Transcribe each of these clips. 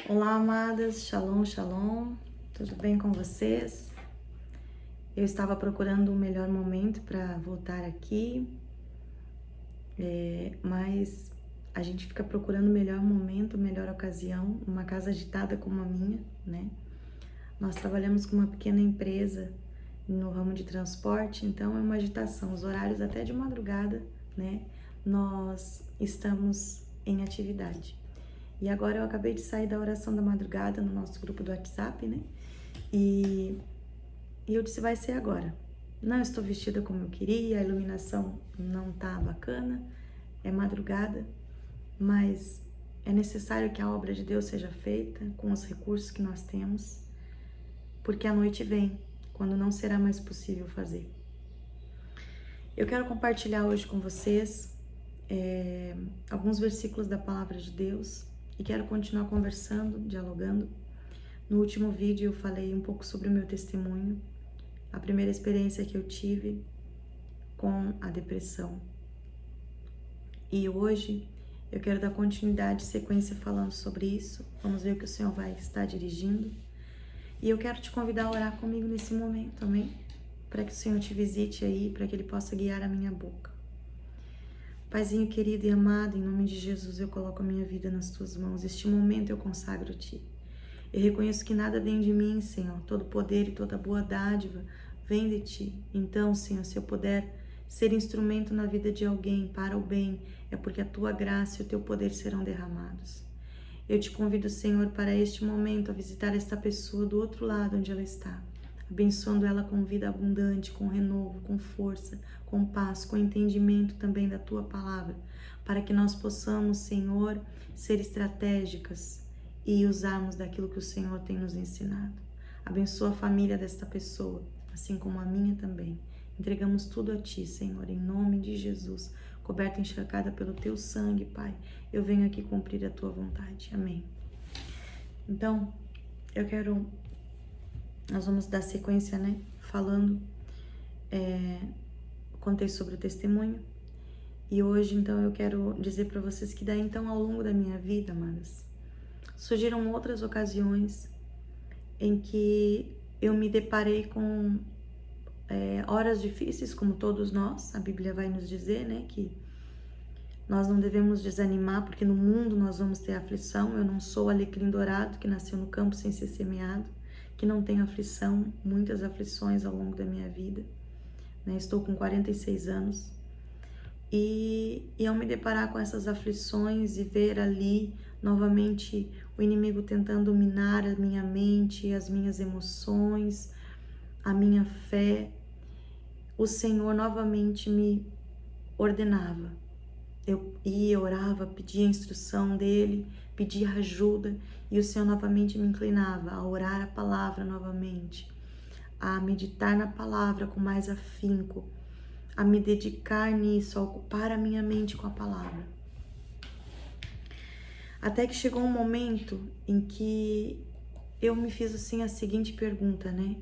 Olá, amadas, shalom, shalom, tudo bem com vocês? Eu estava procurando um melhor momento para voltar aqui, mas a gente fica procurando o melhor momento, melhor ocasião, uma casa agitada como a minha, né? Nós trabalhamos com uma pequena empresa no ramo de transporte, então é uma agitação, os horários até de madrugada, né? Nós estamos em atividade. E agora eu acabei de sair da oração da madrugada no nosso grupo do WhatsApp, né? E eu disse, vai ser agora. Não estou vestida como eu queria, a iluminação não tá bacana, é madrugada, mas é necessário que a obra de Deus seja feita com os recursos que nós temos, porque a noite vem, quando não será mais possível fazer. Eu quero compartilhar hoje com vocês alguns versículos da Palavra de Deus e quero continuar conversando, dialogando. No último vídeo eu falei um pouco sobre o meu testemunho, a primeira experiência que eu tive com a depressão. E hoje eu quero dar continuidade, sequência falando sobre isso. Vamos ver o que o Senhor vai estar dirigindo. E eu quero te convidar a orar comigo nesse momento, amém? Para que o Senhor te visite aí, para que Ele possa guiar a minha boca. Paizinho querido e amado, em nome de Jesus eu coloco a minha vida nas Tuas mãos. Este momento eu consagro a Ti. Eu reconheço que nada vem de mim, Senhor. Todo poder e toda boa dádiva vem de Ti. Então, Senhor, se eu puder ser instrumento na vida de alguém para o bem, é porque a Tua graça e o Teu poder serão derramados. Eu te convido, Senhor, para este momento a visitar esta pessoa do outro lado onde ela está, abençoando ela com vida abundante, com renovo, com força, com paz, com entendimento também da Tua palavra, para que nós possamos, Senhor, ser estratégicas e usarmos daquilo que o Senhor tem nos ensinado. Abençoa a família desta pessoa, assim como a minha também. Entregamos tudo a Ti, Senhor, em nome de Jesus, coberta e encharcada pelo Teu sangue, Pai. Eu venho aqui cumprir a Tua vontade. Amém. Então, nós vamos dar sequência, né? Falando, contei sobre o testemunho. E hoje, então, eu quero dizer para vocês que daí, então, ao longo da minha vida, amadas, surgiram outras ocasiões em que eu me deparei com horas difíceis, como todos nós. A Bíblia vai nos dizer, né, que nós não devemos desanimar, porque no mundo nós vamos ter aflição. Eu não sou alecrim dourado que nasceu no campo sem ser semeado, que não tenho aflição, muitas aflições ao longo da minha vida, né? Estou com 46 anos e ao me deparar com essas aflições e ver ali novamente o inimigo tentando minar a minha mente, as minhas emoções, a minha fé, o Senhor novamente me ordenava. Eu ia, orava, pedia a instrução dele, pedia ajuda, e o Senhor novamente me inclinava a orar a palavra novamente, a meditar na palavra com mais afinco, a me dedicar nisso, a ocupar a minha mente com a palavra. Até que chegou um momento em que eu me fiz assim a seguinte pergunta, né?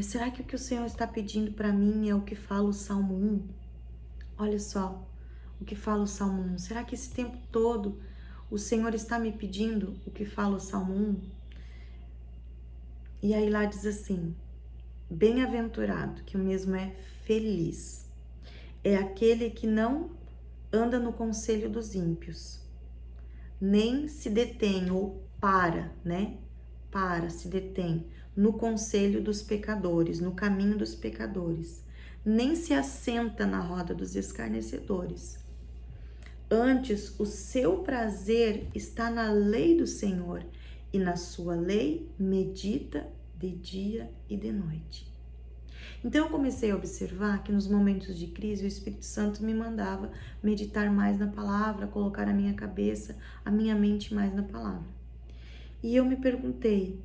Será que o que o Senhor está pedindo para mim é o que fala o Salmo 1? Olha só o que fala o Salmo 1. Será que esse tempo todo o Senhor está me pedindo o que fala o Salmo 1? E aí lá diz assim: bem-aventurado, que o mesmo é feliz, é aquele que não anda no conselho dos ímpios, nem se detém ou para, né? Se detém no conselho dos pecadores, no caminho dos pecadores, nem se assenta na roda dos escarnecedores. Antes, o seu prazer está na lei do Senhor, e na sua lei medita de dia e de noite. Então eu comecei a observar que nos momentos de crise o Espírito Santo me mandava meditar mais na palavra, colocar a minha cabeça, a minha mente mais na palavra. E eu me perguntei,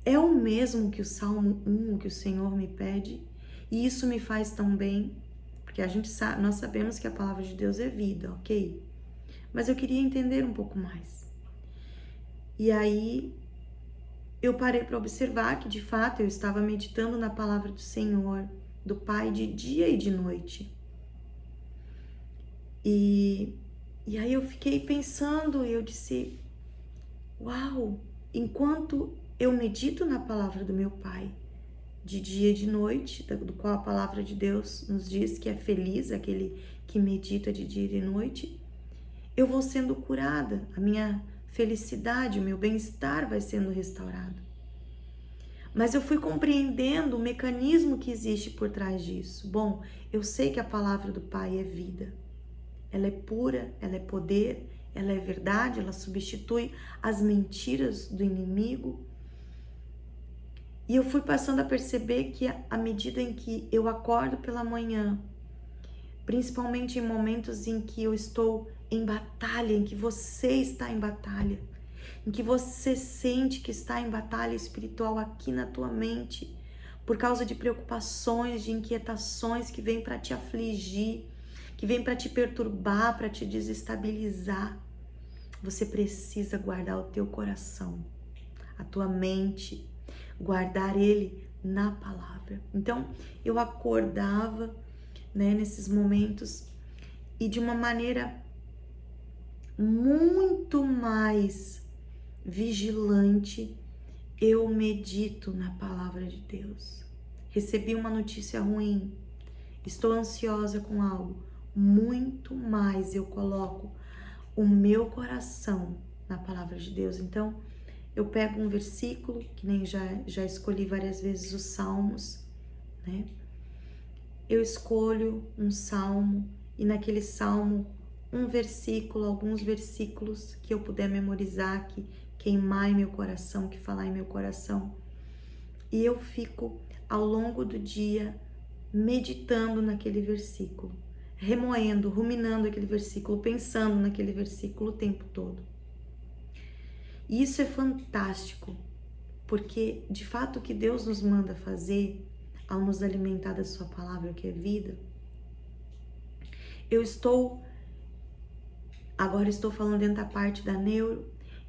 é o mesmo que o Salmo 1 que o Senhor me pede? E isso me faz tão bem? Porque nós sabemos que a palavra de Deus é vida, ok? Mas eu queria entender um pouco mais. E aí eu parei para observar que de fato eu estava meditando na palavra do Senhor, do Pai, de dia e de noite. E aí eu fiquei pensando e eu disse, uau, enquanto eu medito na palavra do meu Pai, de dia e de noite, do qual a palavra de Deus nos diz que é feliz aquele que medita de dia e de noite, eu vou sendo curada, a minha felicidade, o meu bem-estar vai sendo restaurado. Mas eu fui compreendendo o mecanismo que existe por trás disso. Bom, eu sei que a palavra do Pai é vida. Ela é pura, ela é poder, ela é verdade, ela substitui as mentiras do inimigo. E eu fui passando a perceber que à medida em que eu acordo pela manhã, principalmente em momentos em que eu estou em batalha, em que você está em batalha, em que você sente que está em batalha espiritual aqui na tua mente, por causa de preocupações, de inquietações que vêm para te afligir, que vêm para te perturbar, para te desestabilizar. Você precisa guardar o teu coração, a tua mente, guardar ele na palavra. Então, eu acordava, nesses momentos e de uma maneira muito mais vigilante, eu medito na palavra de Deus. Recebi uma notícia ruim, estou ansiosa com algo, muito mais eu coloco o meu coração na palavra de Deus. Então, eu pego um versículo, que nem já escolhi várias vezes os salmos, né? Eu escolho um salmo e naquele salmo um versículo, alguns versículos que eu puder memorizar, que queimar em meu coração, que falar em meu coração. E eu fico ao longo do dia meditando naquele versículo, remoendo, ruminando aquele versículo, pensando naquele versículo o tempo todo. E isso é fantástico, porque de fato o que Deus nos manda fazer ao nos alimentar da sua palavra, que é vida, agora estou falando dentro da parte da neuro,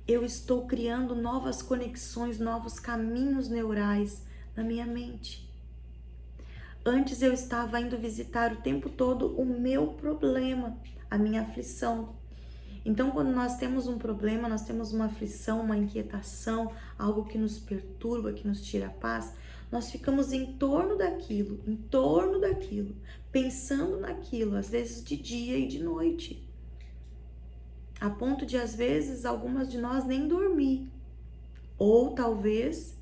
eu estou criando novas conexões, novos caminhos neurais na minha mente. Antes eu estava indo visitar o tempo todo o meu problema, a minha aflição. Então, quando nós temos um problema, nós temos uma aflição, uma inquietação, algo que nos perturba, que nos tira a paz, nós ficamos em torno daquilo, pensando naquilo, às vezes de dia e de noite. A ponto de, às vezes, algumas de nós nem dormir. Ou talvez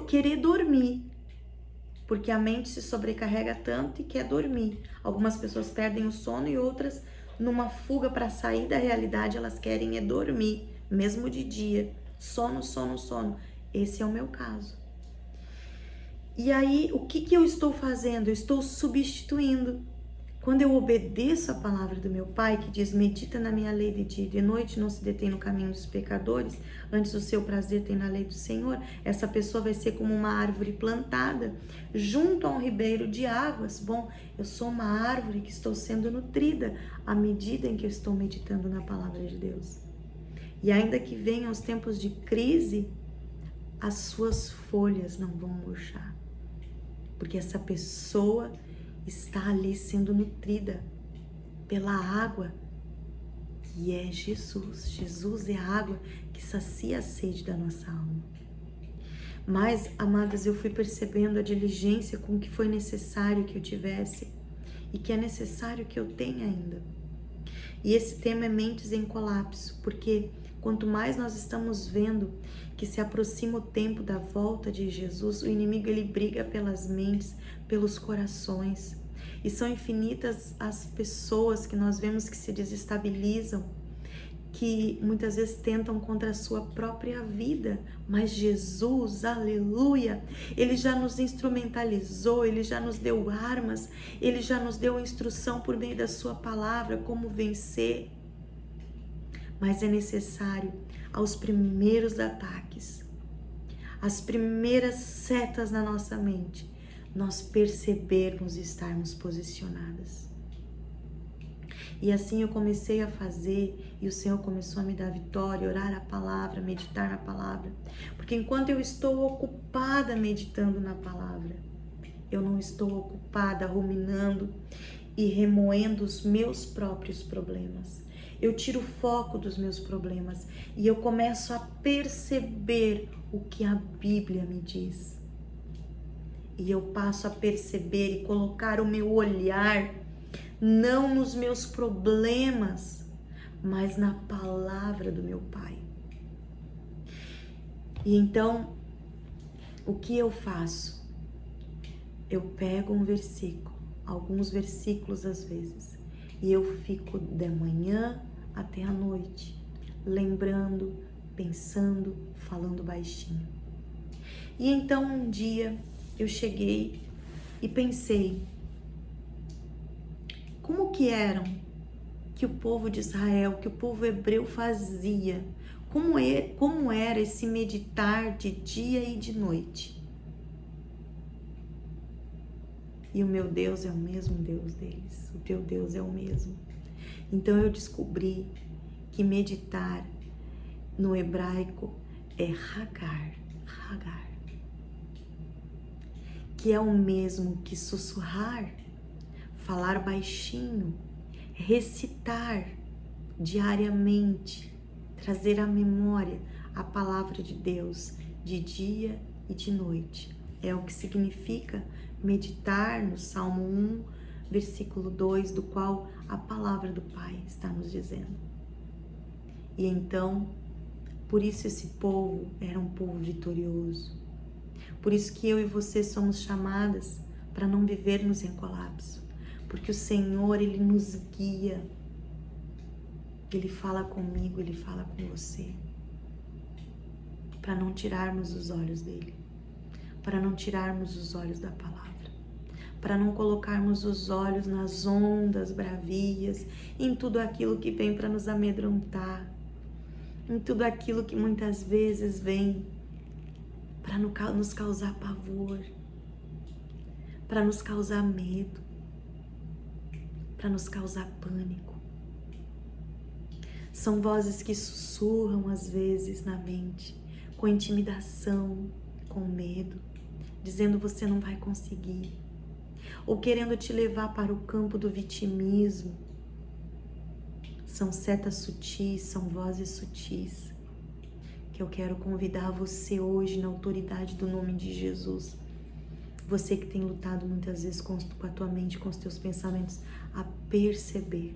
querer dormir, porque a mente se sobrecarrega tanto e quer dormir. Algumas pessoas perdem o sono e outras, numa fuga para sair da realidade, elas querem dormir, mesmo de dia. Sono, sono, sono. Esse é o meu caso. E aí, o que eu estou fazendo? Eu estou substituindo. Quando eu obedeço a palavra do meu Pai, que diz, medita na minha lei de dia e de noite, não se detém no caminho dos pecadores, antes o seu prazer tem na lei do Senhor, essa pessoa vai ser como uma árvore plantada junto a um ribeiro de águas. Bom, eu sou uma árvore que estou sendo nutrida à medida em que eu estou meditando na palavra de Deus. E ainda que venham os tempos de crise, as suas folhas não vão murchar, porque essa pessoa está ali sendo nutrida pela água que é Jesus. Jesus é a água que sacia a sede da nossa alma. Mas, amadas, eu fui percebendo a diligência com que foi necessário que eu tivesse e que é necessário que eu tenha ainda. E esse tema é mentes em colapso, porque quanto mais nós estamos vendo que se aproxima o tempo da volta de Jesus, o inimigo ele briga pelas mentes, pelos corações. E são infinitas as pessoas que nós vemos que se desestabilizam, que muitas vezes tentam contra a sua própria vida. Mas Jesus, aleluia, Ele já nos instrumentalizou, Ele já nos deu armas, Ele já nos deu instrução por meio da sua palavra, como vencer. Mas é necessário, aos primeiros ataques, as primeiras setas na nossa mente, nós percebermos e estarmos posicionadas. E assim eu comecei a fazer, e o Senhor começou a me dar vitória, orar a palavra, meditar na palavra. Porque enquanto eu estou ocupada meditando na palavra, eu não estou ocupada ruminando e remoendo os meus próprios problemas. eu tiro o foco dos meus problemas e eu começo a perceber o que a Bíblia me diz. E eu passo a perceber e colocar o meu olhar não nos meus problemas, mas na palavra do meu Pai. E então, o que eu faço? Eu pego um versículo, alguns versículos às vezes, e eu fico da manhã até a noite, lembrando, pensando, falando baixinho. E então um dia eu cheguei e pensei, como que eram que o povo de Israel, que o povo hebreu fazia? Como era esse meditar de dia e de noite? E o meu Deus é o mesmo Deus deles, o teu Deus é o mesmo. Então eu descobri que meditar no hebraico é Hagar, que é o mesmo que sussurrar, falar baixinho, recitar diariamente, trazer à memória a palavra de Deus de dia e de noite. É o que significa meditar no Salmo 1, versículo 2, do qual a palavra do Pai está nos dizendo. E então, por isso esse povo era um povo vitorioso. Por isso que eu e você somos chamadas para não vivermos em colapso. Porque o Senhor, Ele nos guia. Ele fala comigo, Ele fala com você. Para não tirarmos os olhos dEle. Para não tirarmos os olhos da palavra. Para não colocarmos os olhos nas ondas bravias, em tudo aquilo que vem para nos amedrontar, em tudo aquilo que muitas vezes vem para nos causar pavor, para nos causar medo, para nos causar pânico. São vozes que sussurram às vezes na mente, com intimidação, com medo, dizendo você não vai conseguir, ou querendo te levar para o campo do vitimismo. São setas sutis, são vozes sutis, que eu quero convidar você hoje na autoridade do nome de Jesus. Você que tem lutado muitas vezes com a tua mente, com os teus pensamentos, a perceber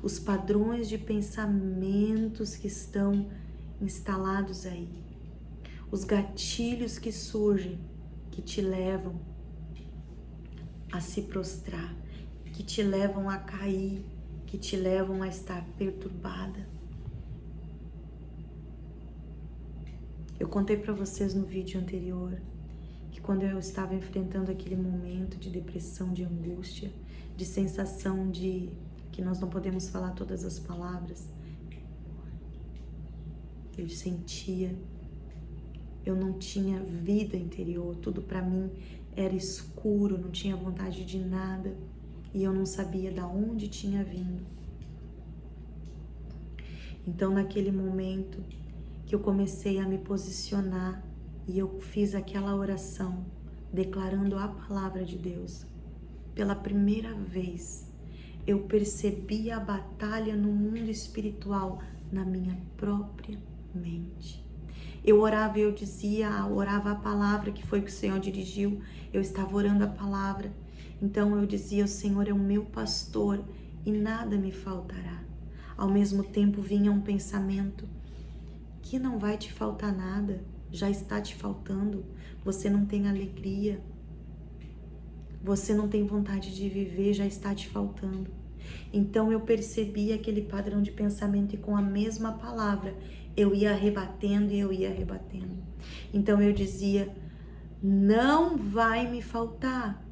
os padrões de pensamentos que estão instalados aí, os gatilhos que surgem, que te levam a se prostrar, que te levam a cair, que te levam a estar perturbada. Eu contei para vocês no vídeo anterior que quando eu estava enfrentando aquele momento de depressão, de angústia, de sensação de que nós não podemos falar todas as palavras, eu sentia, eu não tinha vida interior, tudo para mim era escuro, não tinha vontade de nada e eu não sabia de onde tinha vindo. Então naquele momento que eu comecei a me posicionar e eu fiz aquela oração declarando a palavra de Deus, pela primeira vez eu percebi a batalha no mundo espiritual na minha própria mente. Eu orava e eu dizia, orava a palavra, que foi o que o Senhor dirigiu, eu estava orando a palavra. Então eu dizia, o Senhor é o meu pastor e nada me faltará. Ao mesmo tempo vinha um pensamento, que não vai te faltar nada, já está te faltando, você não tem alegria, você não tem vontade de viver, já está te faltando. Então eu percebi aquele padrão de pensamento e com a mesma palavra eu ia rebatendo e eu ia rebatendo. Então eu dizia, não vai me faltar,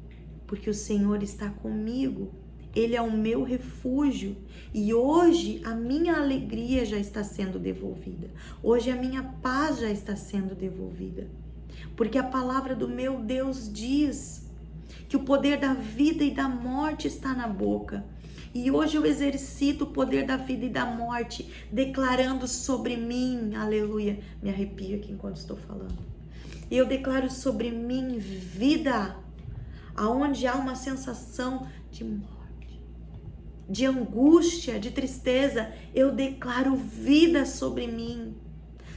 porque o Senhor está comigo, Ele é o meu refúgio e hoje a minha alegria já está sendo devolvida, hoje a minha paz já está sendo devolvida, porque a palavra do meu Deus diz que o poder da vida e da morte está na boca. E hoje eu exercito o poder da vida e da morte, declarando sobre mim, aleluia, me arrepio aqui enquanto estou falando. E eu declaro sobre mim vida, aonde há uma sensação de morte, de angústia, de tristeza, eu declaro vida sobre mim,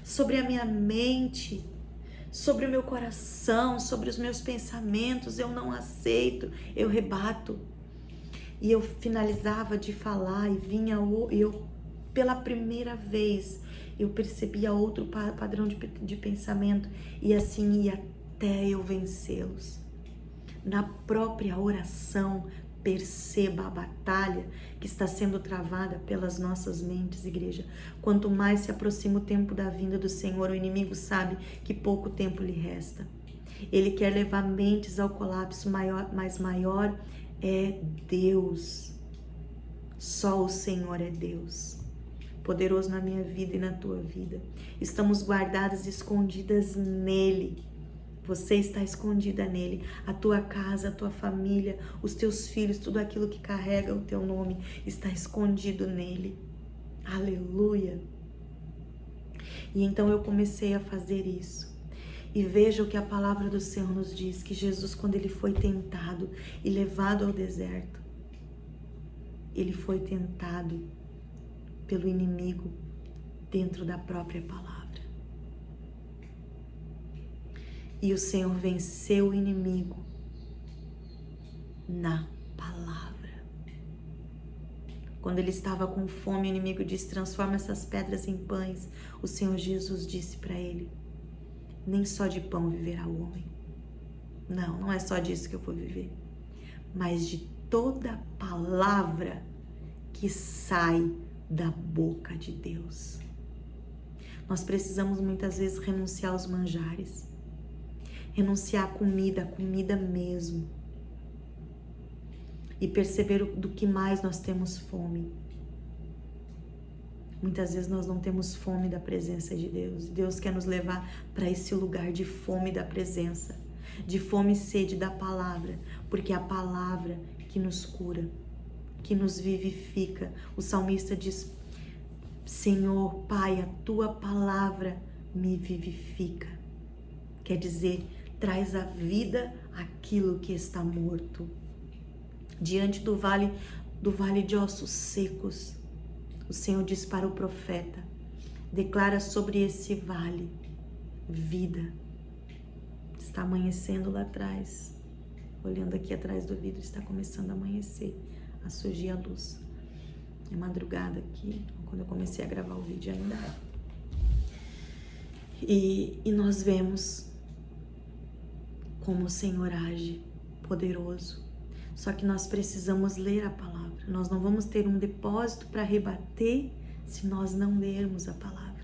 sobre a minha mente, sobre o meu coração, sobre os meus pensamentos. Eu não aceito, eu rebato. E eu finalizava de falar e vinha eu, pela primeira vez, eu percebia outro padrão de pensamento e assim ia até eu vencê-los. Na própria oração, perceba a batalha que está sendo travada pelas nossas mentes, igreja. Quanto mais se aproxima o tempo da vinda do Senhor, o inimigo sabe que pouco tempo lhe resta. Ele quer levar mentes ao colapso maior, mas maior é Deus. Só o Senhor é Deus, poderoso na minha vida e na tua vida. Estamos guardadas e escondidas nele. Você está escondida nele. A tua casa, a tua família, os teus filhos, tudo aquilo que carrega o teu nome está escondido nele. Aleluia! E então eu comecei a fazer isso. E veja o que a palavra do Senhor nos diz, que Jesus, quando ele foi tentado e levado ao deserto, ele foi tentado pelo inimigo dentro da própria palavra. E o Senhor venceu o inimigo na palavra. Quando ele estava com fome, o inimigo disse: transforma essas pedras em pães. O Senhor Jesus disse para ele: nem só de pão viverá o homem. Não, não é só disso que eu vou viver, mas de toda palavra que sai da boca de Deus. Nós precisamos muitas vezes renunciar aos manjares, renunciar à comida mesmo, e perceber do que mais nós temos fome. Muitas vezes nós não temos fome da presença de Deus. Deus quer nos levar para esse lugar de fome da presença, de fome e sede da palavra, porque é a palavra que nos cura, que nos vivifica. O salmista diz: Senhor, Pai, a tua palavra me vivifica. Quer dizer, traz à vida aquilo que está morto. Diante do vale de ossos secos, o Senhor diz para o profeta: declara sobre esse vale vida. Está amanhecendo lá atrás. Olhando aqui atrás do vidro, está começando a amanhecer, a surgir a luz. É madrugada aqui, quando eu comecei a gravar o vídeo ainda. E nós vemos como o Senhor age, poderoso. Só que nós precisamos ler a palavra. Nós não vamos ter um depósito para rebater se nós não lermos a palavra.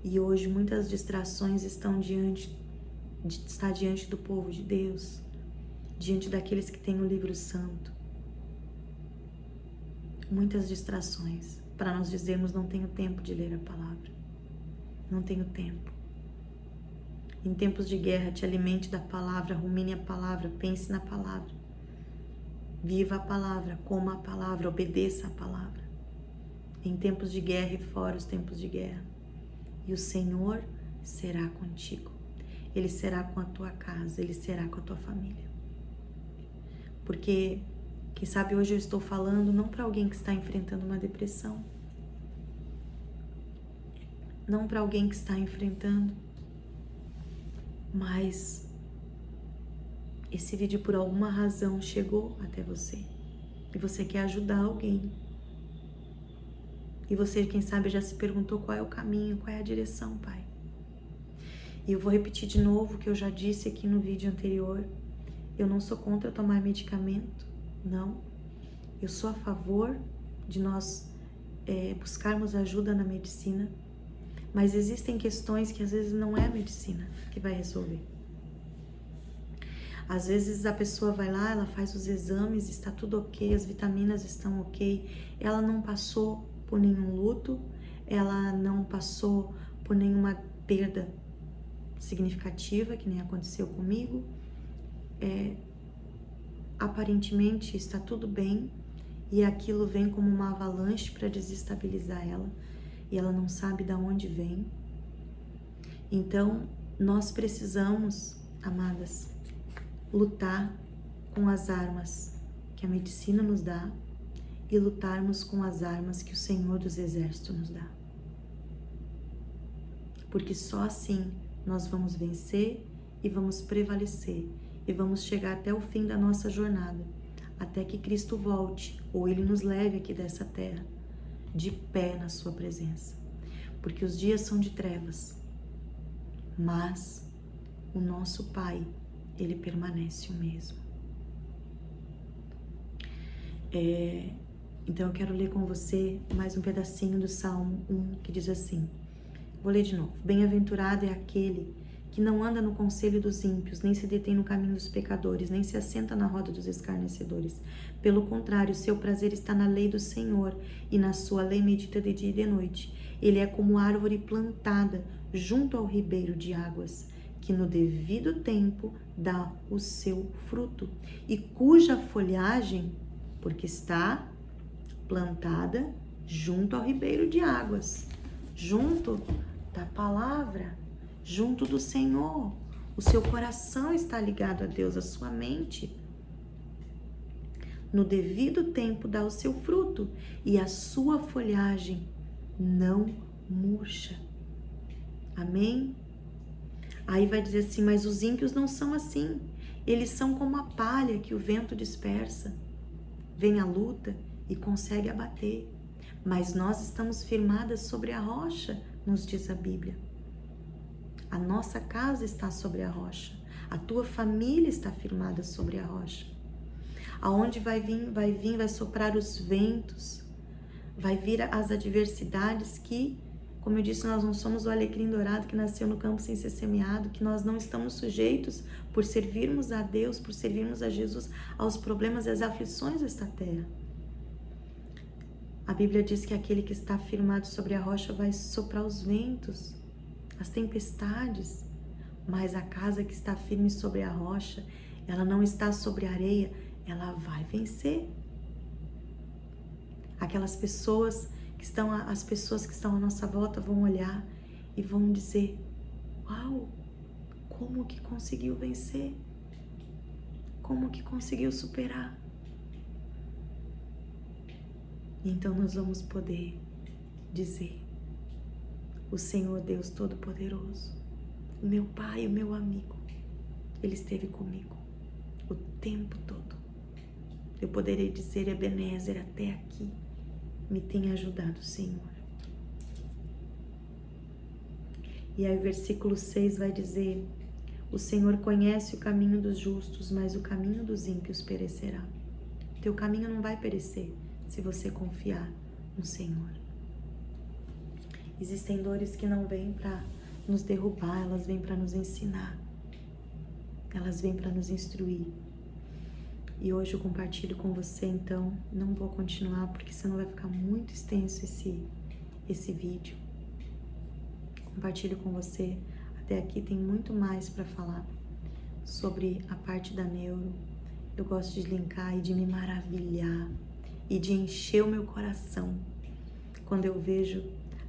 E hoje muitas distrações estão diante do povo de Deus, diante daqueles que têm o livro santo. Muitas distrações para nós dizermos: não tenho tempo de ler a palavra, não tenho tempo. Em tempos de guerra, te alimente da palavra, rumine a palavra, pense na palavra, viva a palavra, coma a palavra, obedeça a palavra. Em tempos de guerra e fora os tempos de guerra. E o Senhor será contigo. Ele será com a tua casa, Ele será com a tua família. Porque, quem sabe hoje eu estou falando não para alguém que está enfrentando uma depressão, não para alguém que está enfrentando, mas esse vídeo por alguma razão chegou até você e você quer ajudar alguém. E você, quem sabe, já se perguntou qual é o caminho, qual é a direção, Pai. E eu vou repetir de novo o que eu já disse aqui no vídeo anterior. Eu não sou contra tomar medicamento, não. Eu sou a favor de nós buscarmos ajuda na medicina, mas existem questões que às vezes não é a medicina que vai resolver. Às vezes a pessoa vai lá, ela faz os exames, está tudo ok, as vitaminas estão ok, ela não passou por nenhum luto, ela não passou por nenhuma perda significativa, que nem aconteceu comigo. Aparentemente está tudo bem e aquilo vem como uma avalanche para desestabilizar ela e ela não sabe de onde vem. Então nós precisamos, amadas, lutar com as armas que a medicina nos dá e lutarmos com as armas que o Senhor dos Exércitos nos dá. Porque só assim nós vamos vencer e vamos prevalecer e vamos chegar até o fim da nossa jornada, até que Cristo volte ou Ele nos leve aqui dessa terra, de pé na sua presença. Porque os dias são de trevas, mas o nosso Pai, Ele permanece o mesmo. Então eu quero ler com você mais um pedacinho do Salmo 1, que diz assim, vou ler de novo. Bem-aventurado é aquele que não anda no conselho dos ímpios, nem se detém no caminho dos pecadores, nem se assenta na roda dos escarnecedores. Pelo contrário, seu prazer está na lei do Senhor, e na sua lei medita de dia e de noite. Ele é como árvore plantada junto ao ribeiro de águas, que no devido tempo dá o seu fruto, e cuja folhagem, porque está plantada junto ao ribeiro de águas, junto da palavra, junto do Senhor. O seu coração está ligado a Deus, a sua mente. No devido tempo dá o seu fruto, e a sua folhagem não murcha. Amém? Aí vai dizer assim, mas os ímpios não são assim. Eles são como a palha que o vento dispersa. Vem a luta e consegue abater. Mas nós estamos firmadas sobre a rocha, nos diz a Bíblia. A nossa casa está sobre a rocha. A tua família está firmada sobre a rocha. Aonde vai soprar os ventos, vai vir as adversidades que, como eu disse, nós não somos o alecrim dourado que nasceu no campo sem ser semeado, que nós não estamos sujeitos, por servirmos a Deus, por servirmos a Jesus, aos problemas e às aflições desta terra. A Bíblia diz que aquele que está firmado sobre a rocha vai soprar os ventos, as tempestades, mas a casa que está firme sobre a rocha, ela não está sobre a areia, ela vai vencer. Aquelas pessoas as pessoas que estão à nossa volta vão olhar e vão dizer, uau, como que conseguiu vencer? Como que conseguiu superar? Então nós vamos poder dizer, o Senhor Deus Todo-Poderoso, o meu Pai, o meu amigo, Ele esteve comigo o tempo todo. Eu poderei dizer, Ebenezer, até aqui me tem ajudado, Senhor. E aí o versículo 6 vai dizer, o Senhor conhece o caminho dos justos, mas o caminho dos ímpios perecerá. Teu caminho não vai perecer se você confiar no Senhor. Existem dores que não vêm para nos derrubar, elas vêm para nos ensinar. Elas vêm para nos instruir. E hoje eu compartilho com você, então, não vou continuar, porque senão vai ficar muito extenso esse vídeo. Compartilho com você, até aqui tem muito mais para falar sobre a parte da neuro. Eu gosto de linkar e de me maravilhar e de encher o meu coração quando eu vejo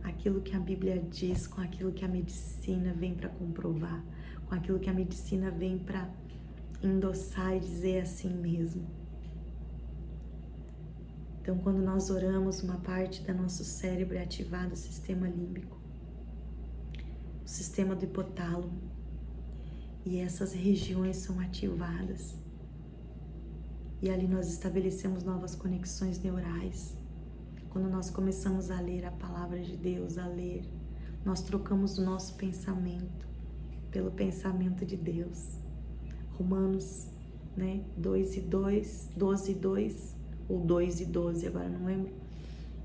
aquilo que a Bíblia diz com aquilo que a medicina vem para comprovar, com aquilo que a medicina vem para endossar e dizer assim mesmo. Então, quando nós oramos, uma parte do nosso cérebro é ativada, o sistema límbico, o sistema do hipotálamo, e essas regiões são ativadas. E ali nós estabelecemos novas conexões neurais. Quando nós começamos a ler a palavra de Deus, nós trocamos o nosso pensamento pelo pensamento de Deus. Romanos, 12:2, ou 2:12, agora não lembro,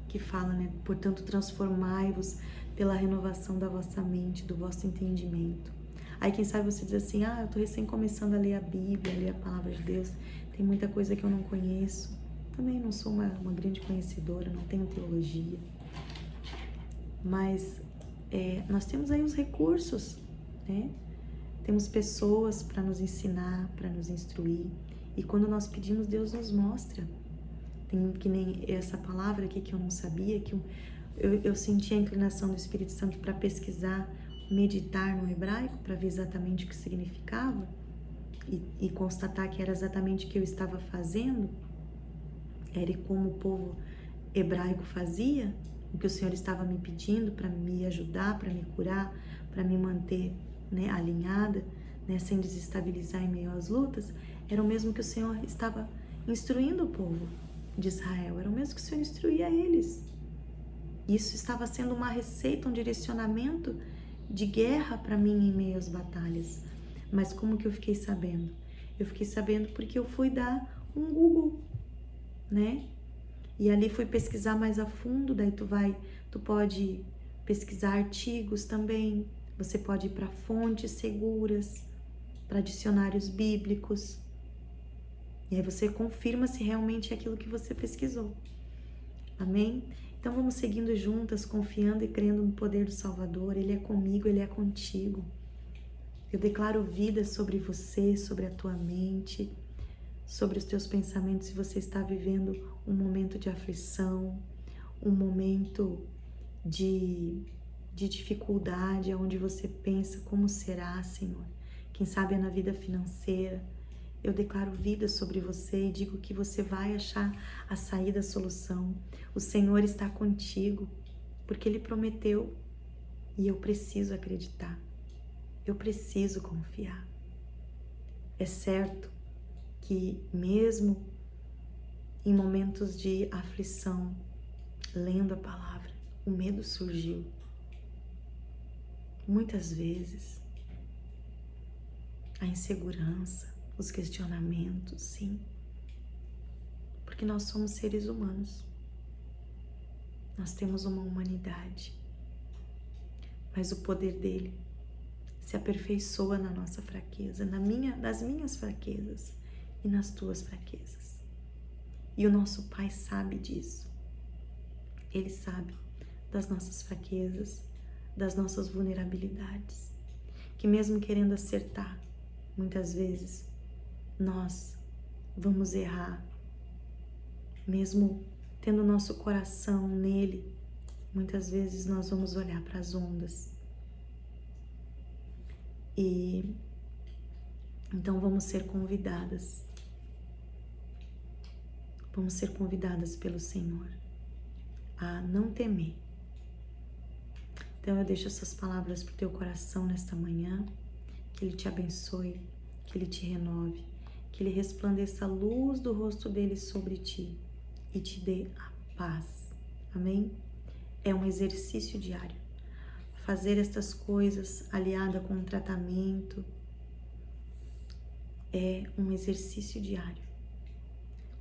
que fala, portanto, transformai-vos pela renovação da vossa mente, do vosso entendimento. Aí quem sabe você diz assim, eu tô recém começando a ler a Bíblia, a ler a palavra de Deus, tem muita coisa que eu não conheço, também não sou uma grande conhecedora, não tenho teologia, mas nós temos aí os recursos, Temos pessoas para nos ensinar, para nos instruir. E quando nós pedimos, Deus nos mostra. Tem que nem essa palavra aqui que eu não sabia, que eu senti a inclinação do Espírito Santo para pesquisar, meditar no hebraico, para ver exatamente o que significava e constatar que era exatamente o que eu estava fazendo. era como o povo hebraico fazia, o que o Senhor estava me pedindo para me ajudar, para me curar, para me manter, né, alinhada, né, sem desestabilizar em meio às lutas, era o mesmo que o Senhor estava instruindo o povo de Israel, era o mesmo que o Senhor instruía eles. Isso estava sendo uma receita, um direcionamento de guerra para mim em meio às batalhas. Mas como que eu fiquei sabendo? Eu fiquei sabendo porque eu fui dar um Google, né? E ali fui pesquisar mais a fundo, daí tu pode pesquisar artigos também, você pode ir para fontes seguras, para dicionários bíblicos. E aí você confirma se realmente é aquilo que você pesquisou. Amém? Então vamos seguindo juntas, confiando e crendo no poder do Salvador. Ele é comigo, Ele é contigo. Eu declaro vida sobre você, sobre a tua mente, sobre os teus pensamentos. Se você está vivendo um momento de aflição, um momento de dificuldade, onde você pensa como será, Senhor. Quem sabe é na vida financeira. Eu declaro vida sobre você e digo que você vai achar a saída, a solução. O Senhor está contigo, porque Ele prometeu e eu preciso acreditar. Eu preciso confiar. É certo que mesmo em momentos de aflição, lendo a palavra, o medo surgiu. Muitas vezes, a insegurança, os questionamentos, sim. Porque nós somos seres humanos. Nós temos uma humanidade. Mas o poder dele se aperfeiçoa na nossa fraqueza, nas minhas fraquezas e nas tuas fraquezas. E o nosso Pai sabe disso. Ele sabe das nossas fraquezas, das nossas vulnerabilidades. Que mesmo querendo acertar, muitas vezes nós vamos errar. Mesmo tendo nosso coração nele, muitas vezes nós vamos olhar para as ondas. E então vamos ser convidadas pelo Senhor a não temer. Então eu deixo essas palavras para o teu coração nesta manhã, que Ele te abençoe, que Ele te renove, que Ele resplandeça a luz do rosto dele sobre ti e te dê a paz. Amém? É um exercício diário. Fazer estas coisas aliada com um tratamento é um exercício diário.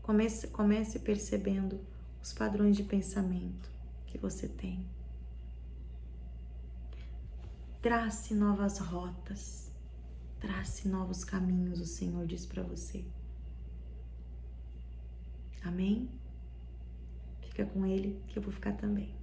Comece percebendo os padrões de pensamento que você tem. Trace novas rotas, trace novos caminhos, o Senhor diz para você. Amém? Fica com Ele, que eu vou ficar também.